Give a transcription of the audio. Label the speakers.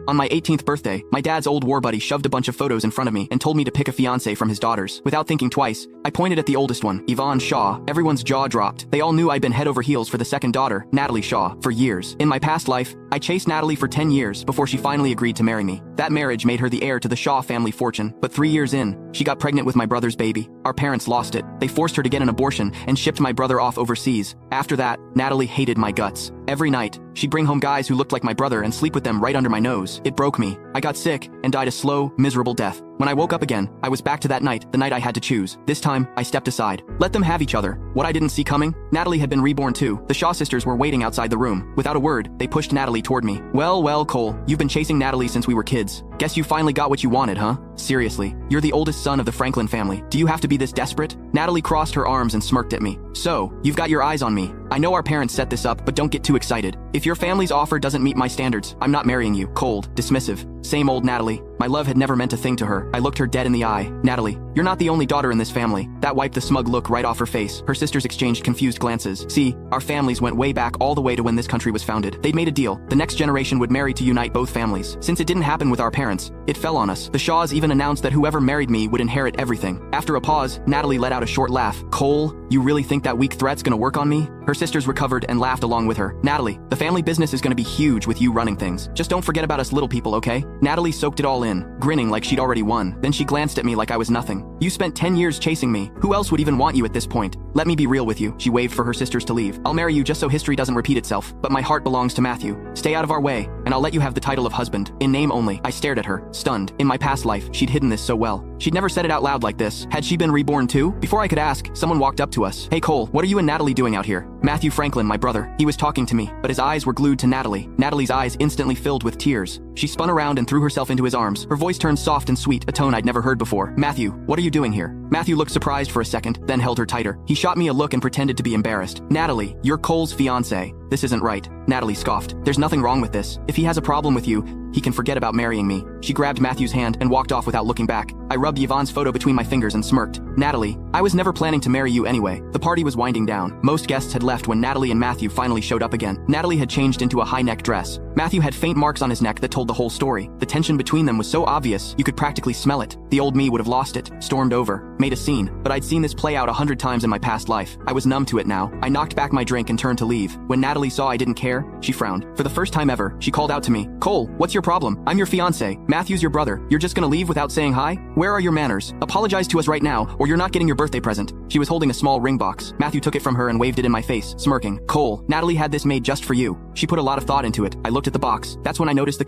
Speaker 1: On my 18th birthday, my dad's old war buddy shoved a bunch of photos in front of me and told me to pick a fiancé from his daughters. Without thinking twice, I pointed at the oldest one, Yvonne Shaw. Everyone's jaw dropped. They all knew I'd been head over heels for the second daughter, Natalie Shaw, for years. In my past life, I chased Natalie for 10 years before she finally agreed to marry me. That marriage made her the heir to the Shaw family fortune, but 3 years in, she got pregnant with my brother's baby. Our parents lost it. They forced her to get an abortion and shipped my brother off overseas. After that, Natalie hated my guts. Every night, she'd bring home guys who looked like my brother and sleep with them right under my nose. It broke me. I got sick and died a slow, miserable death. When I woke up again, I was back to that night, the night I had to choose. This time, I stepped aside. Let them have each other. What I didn't see coming? Natalie had been reborn too. The Shaw sisters were waiting outside the room. Without a word, they pushed Natalie toward me. Well, Cole, you've been chasing Natalie since we were kids. Guess you finally got what you wanted, huh? Seriously, you're the oldest son of the Franklin family. Do you have to be this desperate? Natalie crossed her arms and smirked at me. So, you've got your eyes on me. I know our parents set this up, but don't get too excited. If your family's offer doesn't meet my standards, I'm not marrying you. Cold, dismissive. Same old Natalie. My love had never meant a thing to her. I looked her dead in the eye. Natalie, you're not the only daughter in this family. That wiped the smug look right off her face. Her sisters exchanged confused glances. See, our families went way back all the way to when this country was founded. They'd made a deal. The next generation would marry to unite both families. Since it didn't happen with our parents, it fell on us. The Shaws even announced that whoever married me would inherit everything. After a pause, Natalie let out a short laugh. Cole, you really think that weak threat's gonna work on me? Her sisters recovered and laughed along with her. Natalie, the family business is gonna be huge with you running things. Just don't forget about us little people, okay? Natalie soaked it all in, grinning like she'd already won. Then she glanced at me like I was nothing. You spent 10 years chasing me. Who else would even want you at this point? Let me be real with you. She waved for her sisters to leave. I'll marry you just so history doesn't repeat itself. But my heart belongs to Matthew. Stay out of our way, and I'll let you have the title of husband. In name only. I stared at her, stunned. In my past life, she'd hidden this so well. She'd never said it out loud like this. Had she been reborn too? Before I could ask, someone walked up to us. Hey Cole, what are you and Natalie doing out here? Matthew Franklin, my brother. He was talking to me, but his eyes were glued to Natalie. Natalie's eyes instantly filled with tears. She spun around and threw herself into his arms. Her voice turned soft and sweet, a tone I'd never heard before. Matthew, what are you doing here? Matthew looked surprised for a second, then held her tighter. He shot me a look and pretended to be embarrassed. Natalie, you're Cole's fiancée. This isn't right. Natalie scoffed. There's nothing wrong with this. If he has a problem with you, he can forget about marrying me. She grabbed Matthew's hand and walked off without looking back. I rubbed Yvonne's photo between my fingers and smirked. Natalie, I was never planning to marry you anyway. The party was winding down. Most guests had left when Natalie and Matthew finally showed up again. Natalie had changed into a high-neck dress. Matthew had faint marks on his neck that told the whole story. The tension between them was so obvious, you could practically smell it. The old me would have lost it, stormed over, made a scene, but I'd seen this play out 100 times in my past life. I was numb to it now. I knocked back my drink and turned to leave. When Natalie saw I didn't care, she frowned. For the first time ever, she called out to me. Cole, what's your problem? I'm your fiancé. Matthew's your brother. You're just gonna leave without saying hi? Where are your manners? Apologize to us right now, or you're not getting your birthday present. She was holding a small ring box. Matthew took it from her and waved it in my face, smirking. Cole, Natalie had this made just for you. She put a lot of thought into it. I looked at the box. That's when I noticed the